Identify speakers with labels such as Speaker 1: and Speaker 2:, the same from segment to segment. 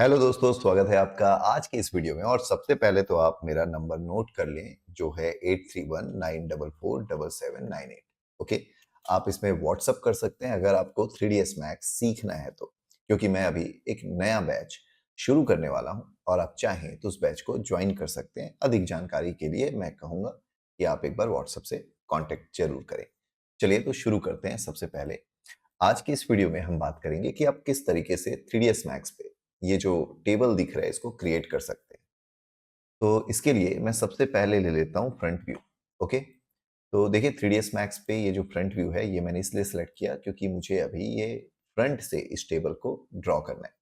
Speaker 1: Hello दोस्तों, स्वागत है आपका आज के इस वीडियो में। और सबसे पहले तो आप मेरा नंबर नोट कर लें, जो है 8319447798। ओके, आप इसमें व्हाट्सअप कर सकते हैं अगर आपको 3ds मैक्स सीखना है तो, क्योंकि मैं अभी एक नया बैच शुरू करने वाला हूं और आप चाहें तो उस बैच को ज्वाइन कर सकते हैं। अधिक जानकारी के लिए मैं कहूंगा कि आप एक बार व्हाट्सएप से कॉन्टेक्ट जरूर करें। चलिए तो शुरू करते हैं। सबसे पहले आज की इस वीडियो में हम बात करेंगे कि आप किस तरीके से 3ds मैक्स पे ये जो टेबल दिख रहा है इसको क्रिएट कर सकते हैं। तो इसके लिए मैं सबसे पहले ले लेता हूँ फ्रंट व्यू। ओके, तो देखिए 3ds मैक्स पे ये जो फ्रंट व्यू है ये मैंने इसलिए सेलेक्ट किया क्योंकि मुझे अभी ये फ्रंट से इस टेबल को ड्रॉ करना है।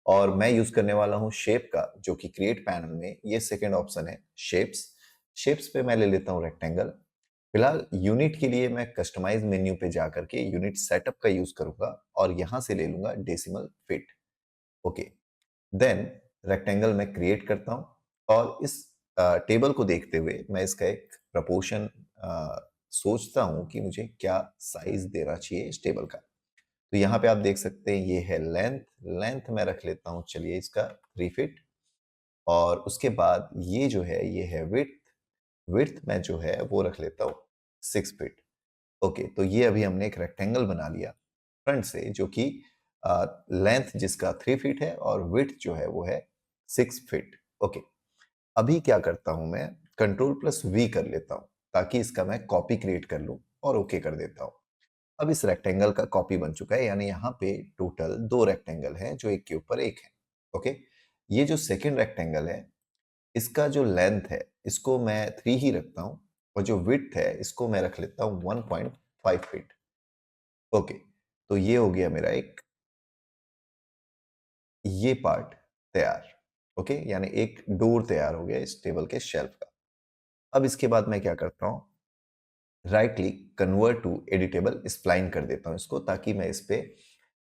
Speaker 1: और मैं यूज करने वाला हूँ शेप का, जो कि क्रिएट पैनल में ये सेकेंड ऑप्शन है, शेप्स। शेप्स पे मैं ले लेता हूँ रेक्टेंगल। फिलहाल यूनिट के लिए मैं कस्टमाइज मेन्यू पे जाकर के यूनिट सेटअप का यूज करूंगा और यहां से ले लूंगा decimal fit. Okay, then rectangle में क्रिएट करता हूं और इस टेबल को देखते हुए मैं इसका एक प्रपोर्शन सोचता हूं कि मुझे क्या साइज देना चाहिए इस टेबल का। तो यहाँ पे आप देख सकते हैं ये है लेंथ। लेंथ में रख लेता हूँ, चलिए इसका 3 फीट। और उसके बाद ये जो है ये है विड्थ। विड्थ में जो है वो रख लेता हूँ 6 फीट। ओके, तो ये अभी हमने एक रेक्टेंगल बना लिया फ्रंट से, जो कि लेंथ जिसका 3 फीट है और विड्थ जो है वो है 6 फीट। ओके, अभी क्या करता हूं मैं, कंट्रोल+V कर लेता हूं ताकि इसका मैं कॉपी क्रिएट कर लूं और ओके कर देता हूं। अब इस रेक्टेंगल का कॉपी बन चुका है, यानी यहाँ पे टोटल 2 रेक्टेंगल हैं जो एक के ऊपर एक है। ओके, ये जो सेकेंड रेक्टेंगल है इसका जो लेंथ है इसको मैं 3 ही रखता हूं और जो विड्थ है इसको मैं रख लेता हूं 1.5 फीट। ओके, तो ये हो गया मेरा एक ये पार्ट तैयार। ओके, यानी एक डोर तैयार हो गया इस टेबल के शेल्फ का। अब इसके बाद मैं क्या करता हूं, right click convert to editable spline कर देता हूं इसको, ताकि मैं इस पे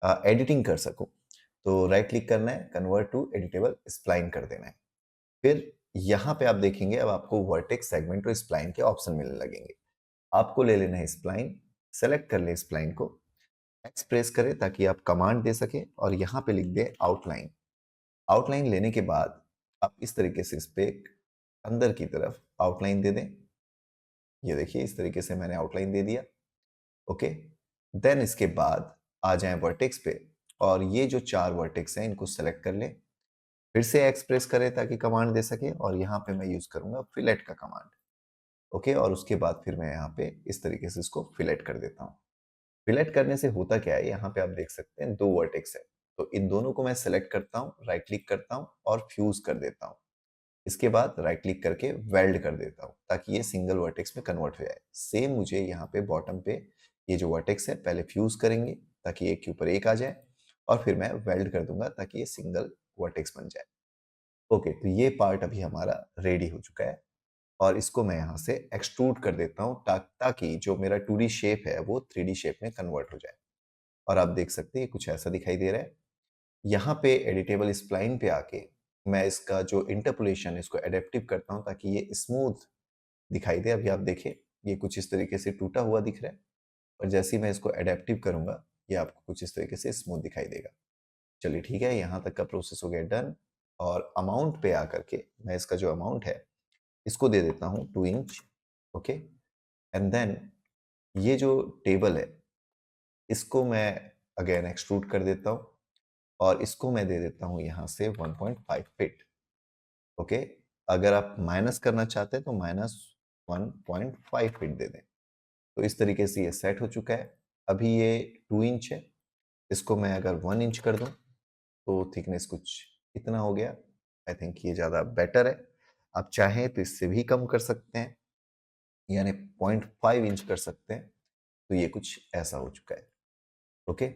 Speaker 1: एडिटिंग कर सकूं। तो राइट क्लिक करना है, कन्वर्ट टू एडिटेबल स्प्लाइन कर देना है। फिर यहां पे आप देखेंगे अब आपको वर्टेक्स, सेगमेंट और स्प्लाइन के ऑप्शन मिलने लगेंगे। आपको ले लेना है स्प्लाइन। सेलेक्ट कर ले स्प्लाइन को, एक्स प्रेस करें ताकि आप कमांड दे सके और यहाँ पे लिख दे आउटलाइन। आउटलाइन लेने के बाद आप इस तरीके से इस पे अंदर की तरफ आउटलाइन दे दें। ये देखिए इस तरीके से मैंने आउटलाइन दे दिया। ओके, देन इसके बाद आ जाएं वर्टेक्स पे और ये जो 4 वर्टेक्स हैं इनको सेलेक्ट कर लें। फिर से एक्स प्रेस करें ताकि कमांड दे सके और यहाँ पे मैं यूज करूंगा फिलेट का कमांड। ओके, और उसके बाद फिर मैं यहाँ पे इस तरीके से इसको फिलेट कर देता हूँ। फिलेट करने से होता क्या है, यहाँ पे आप देख सकते हैं 2 वर्टेक्स है, तो इन दोनों को मैं सेलेक्ट करता हूँ, राइट क्लिक करता हूँ और फ्यूज कर देता हूँ। इसके बाद राइट क्लिक करके वेल्ड कर देता हूँ ताकि ये सिंगल वर्टेक्स में कन्वर्ट हो जाए। सेम मुझे यहाँ पे बॉटम पे ये जो वर्टेक्स है पहले फ्यूज करेंगे ताकि एक के ऊपर एक आ जाए और फिर मैं वेल्ड कर दूंगा ताकि ये सिंगल वर्टेक्स बन जाए। ओके, तो ये पार्ट अभी हमारा रेडी हो चुका है और इसको मैं यहाँ से एक्सट्रूड कर देता हूँ ताकि जो मेरा 2D शेप है वो 3D शेप में कन्वर्ट हो जाए। और आप देख सकते हैं कुछ ऐसा दिखाई दे रहा है। यहाँ पे एडिटेबल स्प्लाइन पे आके मैं इसका जो इंटरपोलेशन है इसको एडेप्टिव करता हूँ ताकि ये स्मूथ दिखाई दे। अभी आप देखिए ये कुछ इस तरीके से टूटा हुआ दिख रहा है और जैसे ही मैं इसको एडेप्टिव करूंगा ये आपको कुछ इस तरीके से स्मूथ दिखाई देगा। चलिए ठीक है, यहाँ तक का प्रोसेस हो गया डन। और अमाउंट पे आकर के मैं इसका जो अमाउंट है इसको दे देता हूँ 2 इंच। ओके, एंड देन ये जो टेबल है इसको मैं अगेन एक्सट्रूड कर देता हूँ और इसको मैं दे देता हूँ यहाँ से 1.5 फीट। ओके, अगर आप माइनस करना चाहते हैं तो -1.5 फीट दे दें। तो इस तरीके से ये सेट हो चुका है। अभी ये 2 इंच है, इसको मैं अगर 1 इंच कर दूं तो थिकनेस कुछ इतना हो गया। आई थिंक ये ज़्यादा बेटर है। आप चाहें तो इससे भी कम कर सकते हैं, यानी 0.5 इंच कर सकते हैं। तो ये कुछ ऐसा हो चुका है। ओके,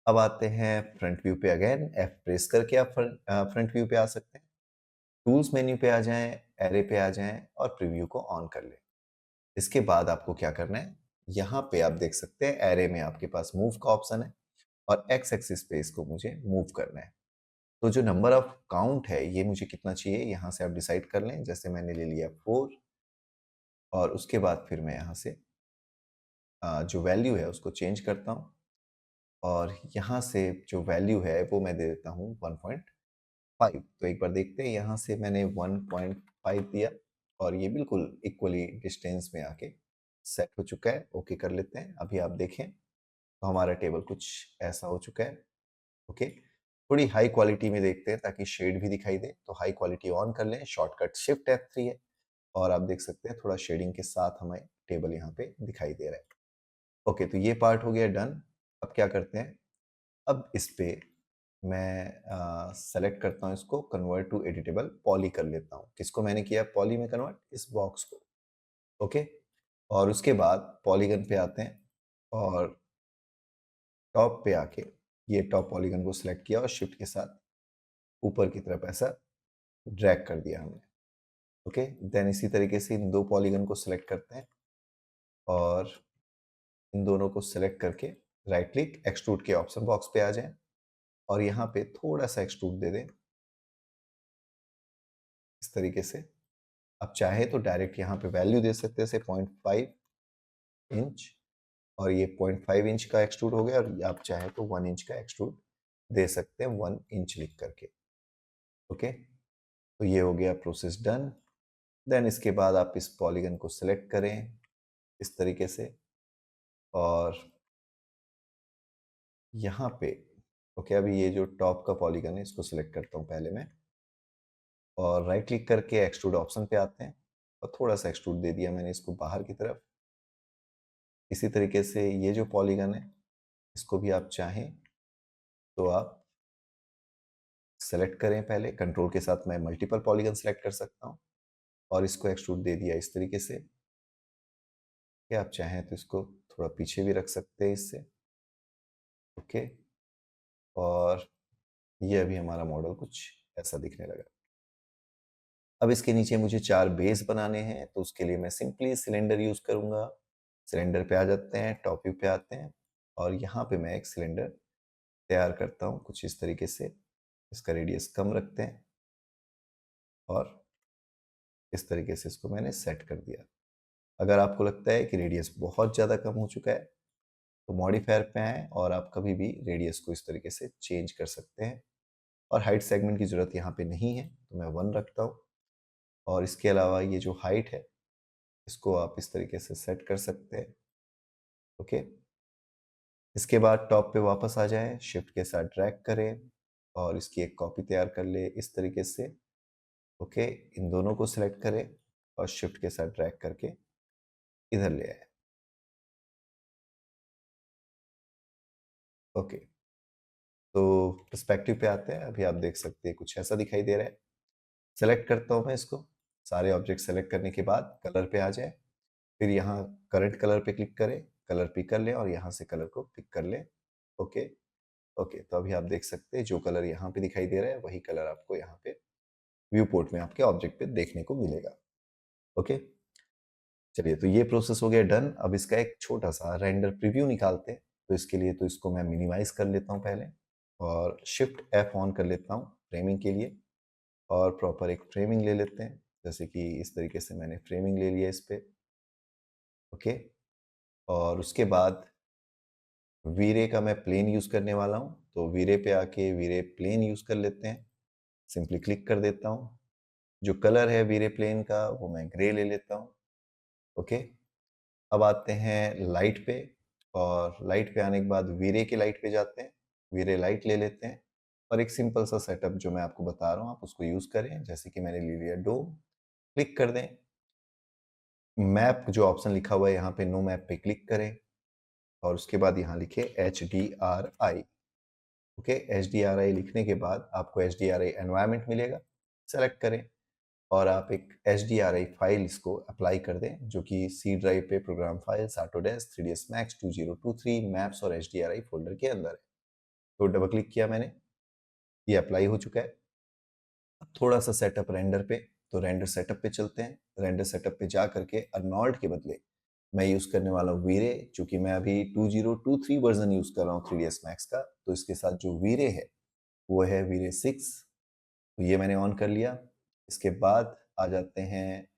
Speaker 1: अब आते हैं फ्रंट व्यू पे। अगेन एफ प्रेस करके आप फ्रंट व्यू पे आ सकते हैं। टूल्स मेन्यू पे आ जाएं, एरे पे आ जाएं और प्रीव्यू को ऑन कर लें। इसके बाद आपको क्या करना है, यहाँ पे आप देख सकते हैं एरे में आपके पास मूव का ऑप्शन है और एक्स एक्सिस पे इसको मुझे मूव करना है। तो जो नंबर ऑफ काउंट है ये मुझे कितना चाहिए यहाँ से आप डिसाइड कर लें। जैसे मैंने ले लिया 4 और उसके बाद फिर मैं यहाँ से जो वैल्यू है उसको चेंज करता हूँ और यहाँ से जो वैल्यू है वो मैं दे देता हूँ 1.5। 5। तो एक बार देखते हैं, यहाँ से मैंने 1.5 दिया और ये बिल्कुल इक्वली डिस्टेंस में आके सेट हो चुका है। ओके कर लेते हैं। अभी आप देखें तो हमारा टेबल कुछ ऐसा हो चुका है। ओके, थोड़ी हाई क्वालिटी में देखते हैं ताकि शेड भी दिखाई दे। तो हाई क्वालिटी ऑन कर लें, शॉर्टकट शिफ्ट F3 है और आप देख सकते हैं थोड़ा शेडिंग के साथ हमें टेबल यहाँ पे दिखाई दे रहा है। ओके, तो ये पार्ट हो गया डन। अब क्या करते हैं, अब इस पे मैं सेलेक्ट करता हूँ इसको, कन्वर्ट टू एडिटेबल पॉली कर लेता हूँ। किसको मैंने किया पॉली में कन्वर्ट? इस बॉक्स को। ओके, और उसके बाद पॉलीगन पे आते हैं और टॉप पे आके ये टॉप पॉलीगन को सिलेक्ट किया और शिफ्ट के साथ ऊपर की तरफ ऐसा ड्रैग कर दिया हमने। ओके, देन इसी तरीके से इन दो पॉलीगन को सिलेक्ट करते हैं और इन दोनों को सिलेक्ट करके राइट क्लिक एक्सट्रूड के ऑप्शन बॉक्स पे आ जाएं और यहाँ पे थोड़ा सा एक्सट्रूड दे दें इस तरीके से। आप चाहे तो डायरेक्ट यहाँ पे वैल्यू दे सकते हैं, 0.5 इंच, और ये 0.5 इंच का एक्सट्रूड हो गया। और आप चाहे तो 1 इंच का एक्सट्रूड दे सकते हैं, 1 इंच लिख करके। ओके, तो ये हो गया प्रोसेस डन। देन इसके बाद आप इस पॉलीगन को सिलेक्ट करें इस तरीके से और यहाँ पे ओके, अभी ये जो टॉप का पॉलीगन है इसको सिलेक्ट करता हूँ पहले मैं और राइट क्लिक करके एक्सट्रूड ऑप्शन पे आते हैं और थोड़ा सा एक्सट्रूड दे दिया मैंने इसको बाहर की तरफ। इसी तरीके से ये जो पॉलीगन है इसको भी आप चाहें तो आप सेलेक्ट करें, पहले कंट्रोल के साथ मैं मल्टीपल पॉलीगन सेलेक्ट कर सकता हूँ और इसको एक्सट्रूड दे दिया इस तरीके से कि आप चाहें तो इसको थोड़ा पीछे भी रख सकते हैं इससे। ओके, और ये अभी हमारा मॉडल कुछ ऐसा दिखने लगा। अब इसके नीचे मुझे 4 बेस बनाने हैं तो उसके लिए मैं सिंपली सिलेंडर यूज करूंगा। सिलेंडर पे आ जाते हैं, टॉप व्यू पे आते हैं और यहाँ पे मैं एक सिलेंडर तैयार करता हूँ कुछ इस तरीके से। इसका रेडियस कम रखते हैं और इस तरीके से इसको मैंने सेट कर दिया। अगर आपको लगता है कि रेडियस बहुत ज़्यादा कम हो चुका है तो मॉडिफायर पे आएँ और आप कभी भी रेडियस को इस तरीके से चेंज कर सकते हैं। और हाइट सेगमेंट की ज़रूरत यहाँ पे नहीं है तो मैं 1 रखता हूँ और इसके अलावा ये जो हाइट है इसको आप इस तरीके से सेट कर सकते हैं। ओके, इसके बाद टॉप पे वापस आ जाएं, शिफ्ट के साथ ड्रैग करें और इसकी एक कॉपी तैयार कर ले इस तरीके से। ओके, इन दोनों को सिलेक्ट करें और शिफ्ट के साथ ड्रैग करके इधर ले आए। ओके, तो पर्सपेक्टिव पे आते हैं। अभी आप देख सकते हैं कुछ ऐसा दिखाई दे रहा है। सेलेक्ट करता हूँ मैं इसको। सारे ऑब्जेक्ट सेलेक्ट करने के बाद कलर पे आ जाए, फिर यहाँ करंट कलर पे क्लिक करें, कलर पिक कर लें और यहाँ से कलर को पिक कर लें। ओके, ओके, तो अभी आप देख सकते हैं जो कलर यहाँ पे दिखाई दे रहा है वही कलर आपको यहाँ पे व्यू पोर्ट में आपके ऑब्जेक्ट पे देखने को मिलेगा। ओके, चलिए, तो ये प्रोसेस हो गया डन। अब इसका एक छोटा सा रेंडर प्रीव्यू निकालते हैं। तो इसके लिए तो इसको मैं मिनिमाइज कर लेता हूँ पहले और शिफ्ट F ऑन कर लेता हूँ फ्रेमिंग के लिए और प्रॉपर एक फ्रेमिंग ले लेते हैं। जैसे कि इस तरीके से मैंने फ्रेमिंग ले लिया इस पे। ओके, और उसके बाद वीरे का मैं प्लेन यूज करने वाला हूँ तो वीरे पे आके वीरे प्लेन यूज कर लेते हैं। सिंपली क्लिक कर देता हूँ। जो कलर है वीरे प्लेन का वो मैं ग्रे ले लेता हूँ। ओके, अब आते हैं लाइट पे और लाइट पे आने के बाद वीरे के लाइट पे जाते हैं। वीरे लाइट ले लेते हैं और एक सिंपल सा सेटअप जो मैं आपको बता रहा हूँ आप उसको यूज करें। जैसे कि मैंने ले लिया डोम, क्लिक कर दें। मैप जो ऑप्शन लिखा हुआ है यहाँ पे नो मैप पे क्लिक करें और उसके बाद यहाँ लिखे HDRI। ओके, HDRI लिखने के बाद आपको HDRI एनवायरनमेंट मिलेगा, सेलेक्ट करें और आप एक HDRI फाइल इसको अप्लाई कर दें जो कि सी ड्राइव पे program files Autodesk 3ds max 2023 maps और HDRI फोल्डर के अंदर है। तो डबल क्लिक किया मैंने, ये अप्लाई हो चुका है। अब थोड़ा सा सेटअप रेंडर पे, तो रेंडर सेटअप पे चलते हैं। रेंडर सेटअप पे जा करके अर्नॉल्ड के बदले मैं यूज करने वाला हूँ वीरे। चूंकि मैं अभी 2023 वर्जन यूज कर रहा हूँ 3ds मैक्स का, तो इसके साथ जो वीरे है वो है वीरे 6। तो ये मैंने ऑन कर लिया। इसके बाद आ जाते हैं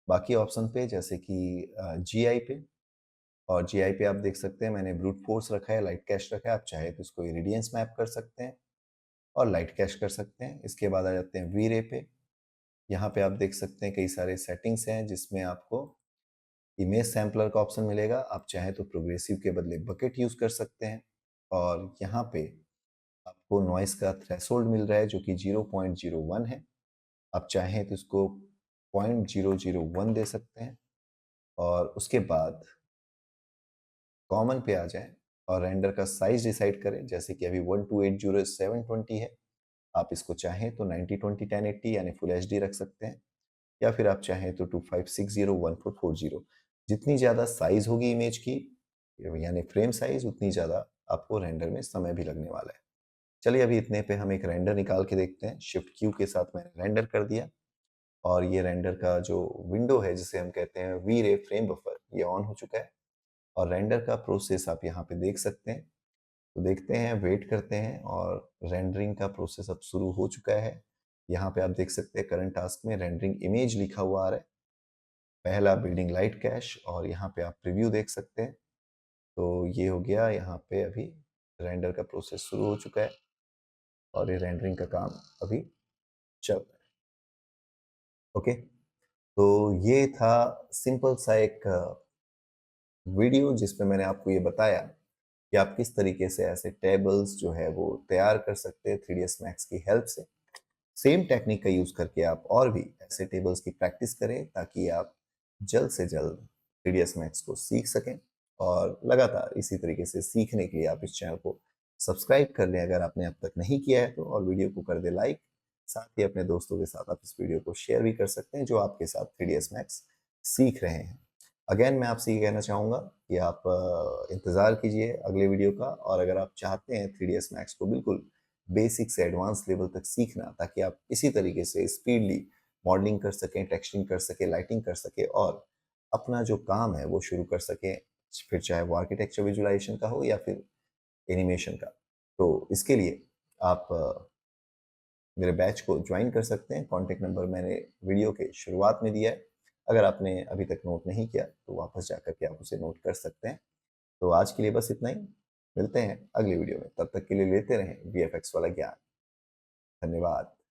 Speaker 1: बाकी ऑप्शन पे, जैसे कि GI पे। और GI पे आप देख सकते हैं मैंने ब्रूट फोर्स रखा है, लाइट कैश रखा है। आप चाहे तो इसको इरिडियंस मैप कर सकते हैं। और लाइट कैश कर सकते हैं। इसके बाद आ जाते हैं वी रे पे। यहाँ पे आप देख सकते हैं कई सारे सेटिंग्स हैं जिसमें आपको इमेज सैम्पलर का ऑप्शन मिलेगा। आप चाहें तो प्रोग्रेसिव के बदले बकेट यूज कर सकते हैं। और यहाँ पे आपको नॉइस का थ्रेशोल्ड मिल रहा है जो कि 0.01 है। आप चाहें तो इसको 0.001 दे सकते हैं। और उसके बाद कॉमन पे आ जाएं और रेंडर का साइज डिसाइड करें। जैसे कि अभी 1280720 है, आप इसको चाहें तो 9020 1080 यानी फुल एच रख सकते हैं, या फिर आप चाहें तो 25601440। जितनी ज़्यादा साइज होगी इमेज की यानी फ्रेम साइज, उतनी ज़्यादा आपको रेंडर में समय भी लगने वाला है। चलिए अभी इतने पे हम एक रेंडर निकाल के देखते हैं। शिफ्ट क्यू के साथ मैंने रेंडर कर दिया और ये रेंडर का जो विंडो है जिसे हम कहते हैं वी रे फ्रेम बफर, ये ऑन हो चुका है और रेंडर का प्रोसेस आप यहाँ पे देख सकते हैं। तो देखते हैं, वेट करते हैं और रेंडरिंग का प्रोसेस अब शुरू हो चुका है। यहाँ पे आप देख सकते हैं करंट टास्क में रेंडरिंग इमेज लिखा हुआ आ रहा है, पहला बिल्डिंग लाइट कैश, और यहाँ पे आप प्रीव्यू देख सकते हैं। तो ये हो गया, यहाँ पे अभी रेंडर का प्रोसेस शुरू हो चुका है और ये रेंडरिंग का काम अभी चल रहा है। ओके, तो ये था सिंपल सा एक वीडियो जिसमें मैंने आपको ये बताया कि आप किस तरीके से ऐसे टेबल्स जो है वो तैयार कर सकते हैं 3ds Max की हेल्प से। सेम टेक्निक का यूज करके आप और भी ऐसे टेबल्स की प्रैक्टिस करें ताकि आप जल्द से जल्द 3ds Max को सीख सकें। और लगातार इसी तरीके से सीखने के लिए आप इस चैनल को सब्सक्राइब कर लें अगर आपने अब तक नहीं किया है तो, और वीडियो को कर दे लाइक। साथ ही अपने दोस्तों के साथ आप इस वीडियो को शेयर भी कर सकते हैं जो आपके साथ 3ds Max सीख रहे हैं। अगेन मैं आपसे ये कहना चाहूँगा कि आप इंतज़ार कीजिए अगले वीडियो का, और अगर आप चाहते हैं 3ds Max को बिल्कुल बेसिक से एडवांस लेवल तक सीखना ताकि आप इसी तरीके से स्पीडली मॉडलिंग कर सकें, टेक्सचरिंग कर सकें, लाइटिंग कर सकें और अपना जो काम है वो शुरू कर सकें, फिर चाहे वो आर्किटेक्चर विजुअलाइजेशन का हो या फिर एनिमेशन का, तो इसके लिए आप मेरे बैच को ज्वाइन कर सकते हैं। कॉन्टेक्ट नंबर मैंने वीडियो के शुरुआत में दिया है। अगर आपने अभी तक नोट नहीं किया तो वापस जाकर के आप उसे नोट कर सकते हैं। तो आज के लिए बस इतना ही। मिलते हैं अगली वीडियो में, तब तक के लिए लेते रहें VFX वाला ज्ञान। धन्यवाद।